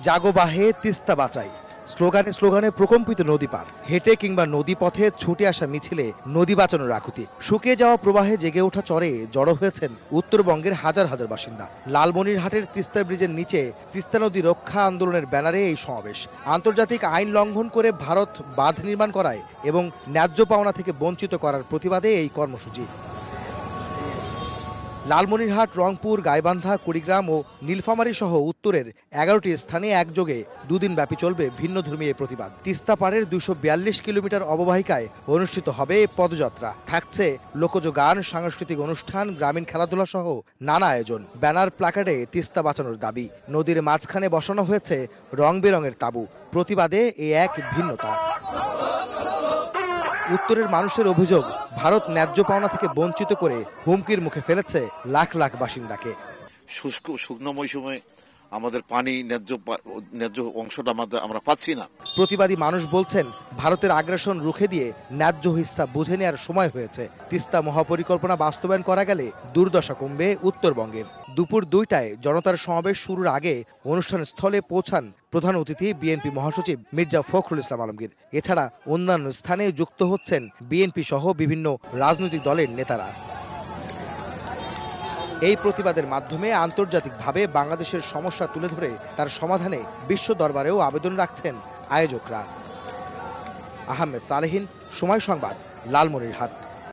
জাগো বাহে তিস্তা বাঁচাই স্লোগানে স্লোগানে প্রকম্পিত নদী পার, হেঁটে কিংবা নদী পথে ছুটে আসা মিছিলে নদী বাঁচানোর আকুতি। শুকিয়ে যাওয়া প্রবাহে জেগে ওঠা চরে জড়ো হয়েছেন উত্তরবঙ্গের হাজার হাজার বাসিন্দা। লালমনিরহাটের তিস্তা ব্রিজের নিচে তিস্তা নদী রক্ষা আন্দোলনের ব্যানারে এই সমাবেশ। আন্তর্জাতিক আইন লঙ্ঘন করে ভারত বাঁধ নির্মাণ করায় এবং ন্যায্য পাওনা থেকে বঞ্চিত করার প্রতিবাদে এই কর্মসূচি। লালমনিরহাট, রংপুর, গাইবান্ধা, কুড়িগ্রাম ও নীলফামারী সহ উত্তরের 11টি স্থানে একযোগে দুদিন ব্যাপী চলবে ভিন্নধর্মী এই প্রতিবাদ। তিস্তা পাড়ের 242 কিলোমিটার অববাহিকায় অনুষ্ঠিত হবে পদযাত্রা। থাকছে লোকজ গান, সাংস্কৃতিক অনুষ্ঠান, গ্রামীণ খেলাধুলা সহ নানা আয়োজন। ব্যানার প্লাকার্ডে তিস্তা বাঁচানোর দাবি। নদীর মাঝখানে বসানো হয়েছে রং বেরঙের তাঁবু। প্রতিবাদে এ এক ভিন্নতা। উত্তরের মানুষের অভিযোগ, ভারত ন্যায্য পাওনা থেকে বঞ্চিত করে হুমকির মুখে ফেলেছে লাখ লাখ বাসিন্দাকে। শুকনো মৌসুমে আমাদের পানি ন্যায্য অংশটা আমরা পাচ্ছি না। প্রতিবাদী মানুষ বলছেন, ভারতের আগ্রাসন রুখে দিয়ে ন্যায্য হিস্সা বুঝে নেওয়ার সময় হয়েছে। তিস্তা মহাপরিকল্পনা বাস্তবায়ন করা গেলে দুর্দশা কমবে উত্তরবঙ্গের। দুপুর 2টায় জনতার সমাবেশ শুরুর আগে অনুষ্ঠান স্থলে পৌঁছান প্রধান অতিথি বিএনপি মহাসচিব মির্জা ফখরুল ইসলাম আলমগীর। এছাড়া অন্যান্য স্থানে যুক্ত হচ্ছেন বিএনপি সহ বিভিন্ন রাজনৈতিক দলের নেতারা। এই প্রতিবাদের মাধ্যমে আন্তর্জাতিকভাবে বাংলাদেশের সমস্যা তুলে ধরে তার সমাধানে বিশ্ব দরবারেও আবেদন রাখছেন আয়োজকরা। আহমেদ সালেহীন, সময় সংবাদ, লালমনিরহাট।